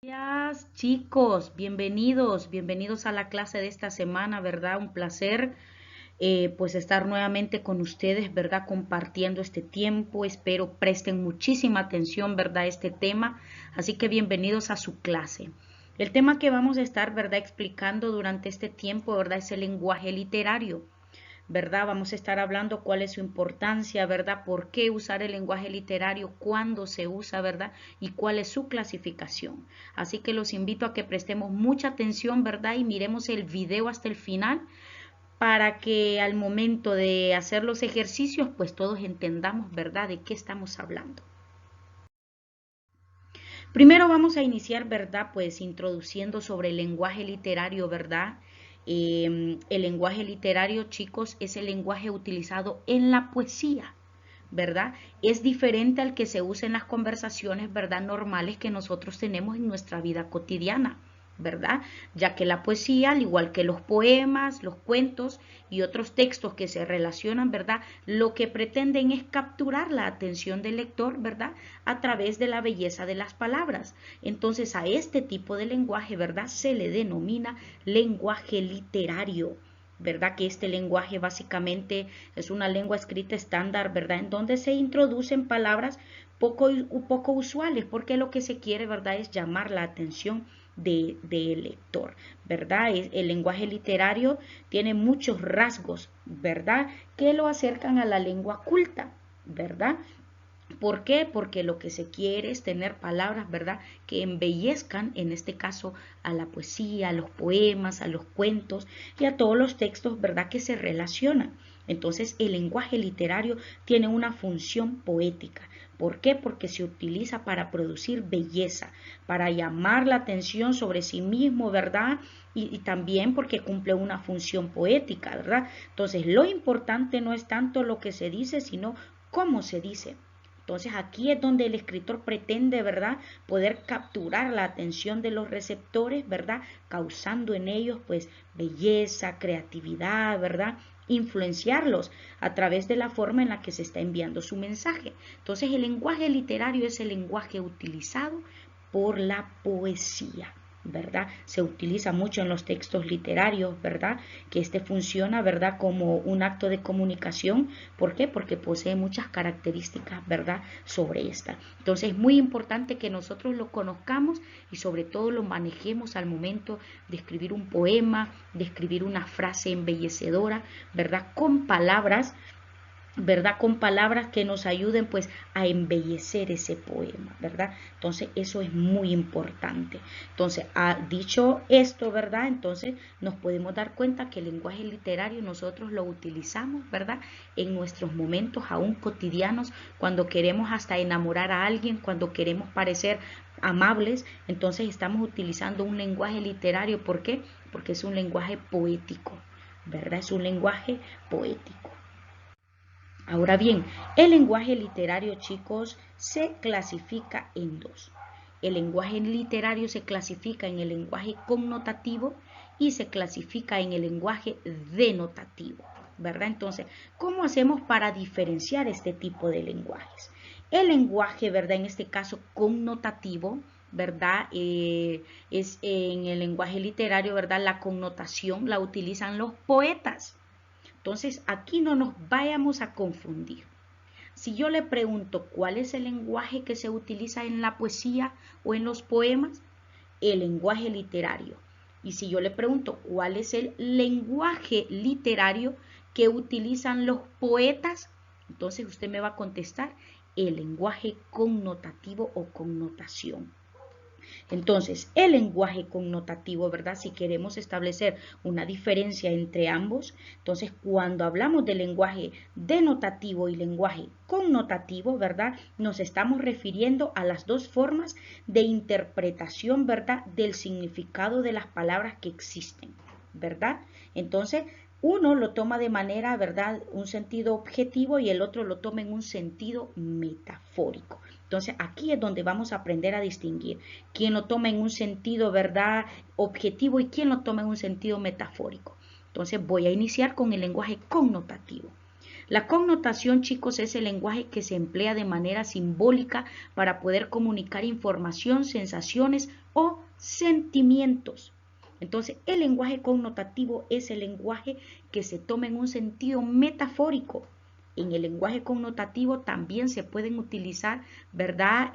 Días, chicos, bienvenidos a la clase de esta semana, ¿verdad? Un placer pues estar nuevamente con ustedes, ¿verdad? Compartiendo este tiempo. Espero presten muchísima atención, ¿verdad? A este tema. Así que bienvenidos a su clase. El tema que vamos a estar, ¿verdad? Explicando durante este tiempo, ¿verdad? Es el lenguaje literario. ¿Verdad? Vamos a estar hablando cuál es su importancia, ¿verdad? ¿Por qué usar el lenguaje literario? ¿Cuándo se usa, ¿verdad? Y cuál es su clasificación. Así que los invito a que prestemos mucha atención, ¿verdad? Y miremos el video hasta el final para que al momento de hacer los ejercicios, pues todos entendamos, ¿verdad? De qué estamos hablando. Primero vamos a iniciar, ¿verdad? Pues introduciendo sobre el lenguaje literario, ¿verdad? El lenguaje literario, chicos, es el lenguaje utilizado en la poesía, ¿verdad? Es diferente al que se usa en las conversaciones, ¿verdad? Normales que nosotros tenemos en nuestra vida cotidiana, ¿verdad? Ya que la poesía, al igual que los poemas, los cuentos y otros textos que se relacionan, ¿verdad? Lo que pretenden es capturar la atención del lector, ¿verdad? A través de la belleza de las palabras. Entonces, a este tipo de lenguaje, ¿verdad? Se le denomina lenguaje literario. ¿Verdad? Que este lenguaje básicamente es una lengua escrita estándar, ¿verdad? En donde se introducen palabras poco usuales, porque lo que se quiere, ¿verdad? Es llamar la atención del lector, ¿verdad? El lenguaje literario tiene muchos rasgos, ¿verdad? Que lo acercan a la lengua culta, ¿verdad? ¿Por qué? Porque lo que se quiere es tener palabras, ¿verdad?, que embellezcan, en este caso, a la poesía, a los poemas, a los cuentos y a todos los textos, ¿verdad?, que se relacionan. Entonces, el lenguaje literario tiene una función poética. ¿Por qué? Porque se utiliza para producir belleza, para llamar la atención sobre sí mismo, ¿verdad? Y también porque cumple una función poética, ¿verdad? Entonces, lo importante no es tanto lo que se dice, sino cómo se dice. Entonces aquí es donde el escritor pretende, ¿verdad?, poder capturar la atención de los receptores, ¿verdad?, causando en ellos pues belleza, creatividad, ¿verdad?, influenciarlos a través de la forma en la que se está enviando su mensaje. Entonces el lenguaje literario es el lenguaje utilizado por la poesía, ¿verdad? Se utiliza mucho en los textos literarios, ¿verdad? Que este funciona, ¿verdad?, como un acto de comunicación. ¿Por qué? Porque posee muchas características, ¿verdad?, sobre esta. Entonces es muy importante que nosotros lo conozcamos y sobre todo lo manejemos al momento de escribir un poema, de escribir una frase embellecedora, ¿verdad?, con palabras, ¿verdad? Con palabras que nos ayuden pues a embellecer ese poema, ¿verdad? Entonces eso es muy importante. Entonces, dicho esto, ¿verdad? Entonces nos podemos dar cuenta que el lenguaje literario nosotros lo utilizamos, ¿verdad?, en nuestros momentos aún cotidianos, cuando queremos hasta enamorar a alguien, cuando queremos parecer amables, entonces estamos utilizando un lenguaje literario. ¿Por qué? Porque es un lenguaje poético, ¿verdad? Es un lenguaje poético. Ahora bien, el lenguaje literario, chicos, se clasifica en dos. El lenguaje literario se clasifica en el lenguaje connotativo y se clasifica en el lenguaje denotativo, ¿verdad? Entonces, ¿cómo hacemos para diferenciar este tipo de lenguajes? El lenguaje, ¿verdad?, en este caso connotativo, ¿verdad? Es en el lenguaje literario, ¿verdad? La connotación la utilizan los poetas. Entonces, aquí no nos vayamos a confundir. Si yo le pregunto cuál es el lenguaje que se utiliza en la poesía o en los poemas, el lenguaje literario. Y si yo le pregunto cuál es el lenguaje literario que utilizan los poetas, entonces usted me va a contestar el lenguaje connotativo o connotación. Entonces, el lenguaje connotativo, ¿verdad? Si queremos establecer una diferencia entre ambos, entonces cuando hablamos de lenguaje denotativo y lenguaje connotativo, ¿verdad?, nos estamos refiriendo a las dos formas de interpretación, ¿verdad?, del significado de las palabras que existen, ¿verdad? Entonces, uno lo toma de manera, ¿verdad?, un sentido objetivo y el otro lo toma en un sentido metafórico. Entonces, aquí es donde vamos a aprender a distinguir quién lo toma en un sentido, ¿verdad?, objetivo y quién lo toma en un sentido metafórico. Entonces, voy a iniciar con el lenguaje connotativo. La connotación, chicos, es el lenguaje que se emplea de manera simbólica para poder comunicar información, sensaciones o sentimientos. Entonces, el lenguaje connotativo es el lenguaje que se toma en un sentido metafórico. En el lenguaje connotativo también se pueden utilizar, ¿verdad?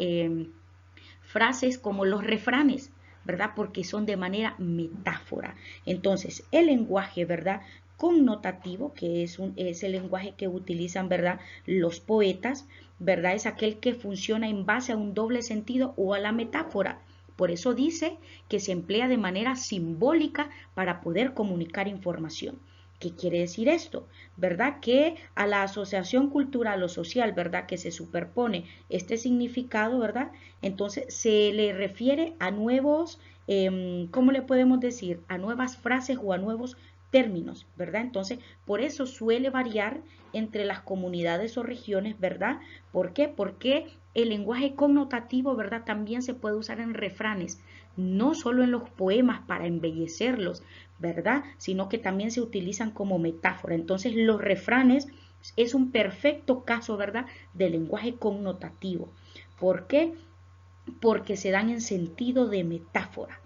Frases como los refranes, ¿verdad? Porque son de manera metáfora. Entonces, el lenguaje, ¿verdad? Connotativo, que es el lenguaje que utilizan, ¿verdad? Los poetas, ¿verdad? Es aquel que funciona en base a un doble sentido o a la metáfora. Por eso dice que se emplea de manera simbólica para poder comunicar información. ¿Qué quiere decir esto? ¿Verdad? Que a la asociación cultural o social, ¿verdad? Que se superpone este significado, ¿verdad? Entonces se le refiere a nuevos, ¿cómo le podemos decir? A nuevas frases o a nuevos términos, ¿verdad? Entonces, por eso suele variar entre las comunidades o regiones, ¿verdad? ¿Por qué? Porque el lenguaje connotativo, ¿verdad? También se puede usar en refranes, no solo en los poemas para embellecerlos, ¿verdad? Sino que también se utilizan como metáfora. Entonces, los refranes es un perfecto caso, ¿verdad? Del lenguaje connotativo. ¿Por qué? Porque se dan en sentido de metáfora,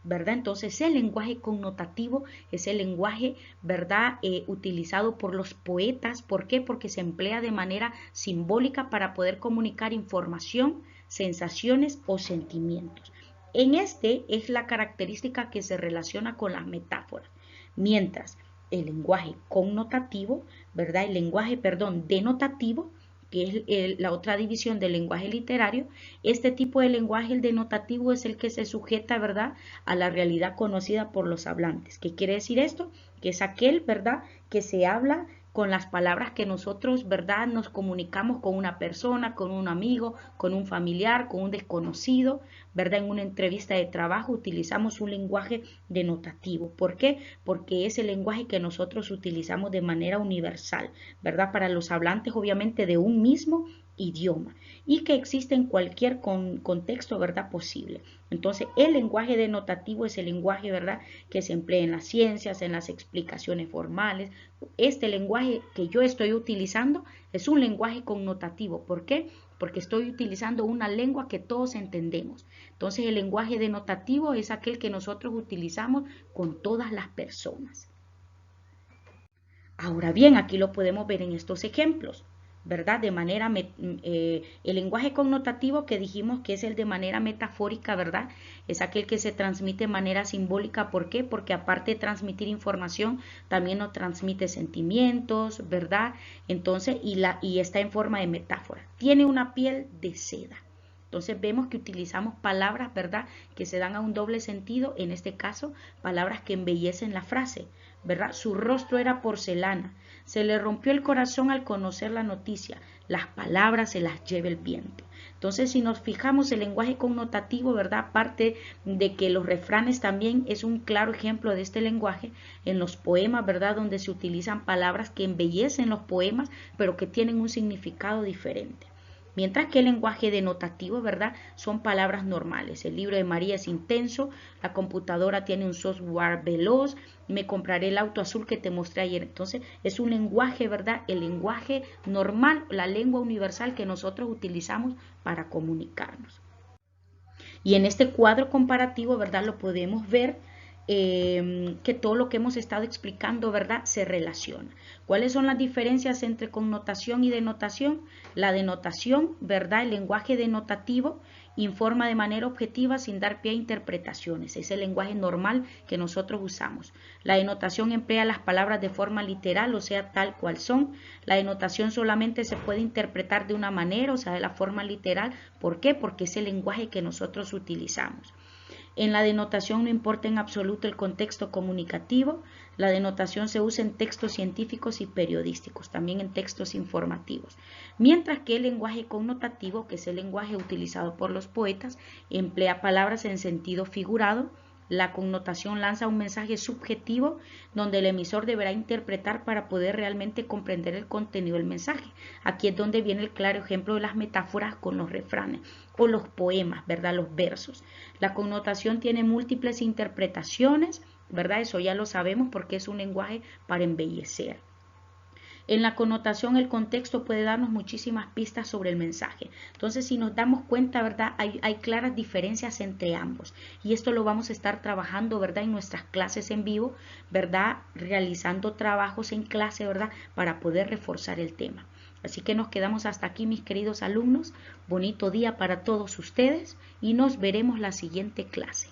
¿verdad? Entonces el lenguaje connotativo es el lenguaje, ¿verdad? Utilizado por los poetas. ¿Por qué? Porque se emplea de manera simbólica para poder comunicar información, sensaciones o sentimientos. En este es la característica que se relaciona con las metáforas, mientras el lenguaje connotativo, ¿verdad? El lenguaje, perdón, denotativo, que es la otra división del lenguaje literario. Este tipo de lenguaje, el denotativo, es el que se sujeta, ¿verdad?, a la realidad conocida por los hablantes. ¿Qué quiere decir esto? Que es aquel, ¿verdad?, que se habla con las palabras que nosotros, ¿verdad?, nos comunicamos con una persona, con un amigo, con un familiar, con un desconocido, ¿verdad? En una entrevista de trabajo utilizamos un lenguaje denotativo. ¿Por qué? Porque es el lenguaje que nosotros utilizamos de manera universal, ¿verdad? Para los hablantes, obviamente, de un mismo idioma y que existe en cualquier contexto, ¿verdad?, posible. Entonces, el lenguaje denotativo es el lenguaje, ¿verdad?, que se emplea en las ciencias, en las explicaciones formales. Este lenguaje que yo estoy utilizando es un lenguaje connotativo. ¿Por qué? Porque estoy utilizando una lengua que todos entendemos. Entonces, el lenguaje denotativo es aquel que nosotros utilizamos con todas las personas. Ahora bien, aquí lo podemos ver en estos ejemplos, ¿verdad? De manera, el lenguaje connotativo que dijimos que es el de manera metafórica, ¿verdad? Es aquel que se transmite de manera simbólica. ¿Por qué? Porque aparte de transmitir información, también nos transmite sentimientos, ¿verdad? Entonces, y está en forma de metáfora. Tiene una piel de seda. Entonces vemos que utilizamos palabras, ¿verdad?, que se dan a un doble sentido, en este caso, palabras que embellecen la frase, ¿verdad? Su rostro era porcelana, se le rompió el corazón al conocer la noticia, las palabras se las lleva el viento. Entonces, si nos fijamos, el lenguaje connotativo, ¿verdad?, aparte de que los refranes también es un claro ejemplo de este lenguaje, en los poemas, ¿verdad?, donde se utilizan palabras que embellecen los poemas, pero que tienen un significado diferente. Mientras que el lenguaje denotativo, ¿verdad?, son palabras normales. El libro de María es intenso, la computadora tiene un software veloz, me compraré el auto azul que te mostré ayer. Entonces, es un lenguaje, ¿verdad?, el lenguaje normal, la lengua universal que nosotros utilizamos para comunicarnos. Y en este cuadro comparativo, ¿verdad?, lo podemos ver que todo lo que hemos estado explicando, ¿verdad?, se relaciona. ¿Cuáles son las diferencias entre connotación y denotación? La denotación, ¿verdad?, el lenguaje denotativo informa de manera objetiva sin dar pie a interpretaciones. Es el lenguaje normal que nosotros usamos. La denotación emplea las palabras de forma literal, o sea, tal cual son. La denotación solamente se puede interpretar de una manera, o sea, de la forma literal. ¿Por qué? Porque es el lenguaje que nosotros utilizamos. En la denotación no importa en absoluto el contexto comunicativo. La denotación se usa en textos científicos y periodísticos, también en textos informativos. Mientras que el lenguaje connotativo, que es el lenguaje utilizado por los poetas, emplea palabras en sentido figurado. La connotación lanza un mensaje subjetivo donde el emisor deberá interpretar para poder realmente comprender el contenido del mensaje. Aquí es donde viene el claro ejemplo de las metáforas con los refranes o los poemas, ¿verdad?, los versos. La connotación tiene múltiples interpretaciones, ¿verdad? Eso ya lo sabemos porque es un lenguaje para embellecer. En la connotación, el contexto puede darnos muchísimas pistas sobre el mensaje. Entonces, si nos damos cuenta, ¿verdad? Hay claras diferencias entre ambos. Y esto lo vamos a estar trabajando, ¿verdad? En nuestras clases en vivo, ¿verdad? Realizando trabajos en clase, ¿verdad? Para poder reforzar el tema. Así que nos quedamos hasta aquí, mis queridos alumnos. Bonito día para todos ustedes y nos veremos la siguiente clase.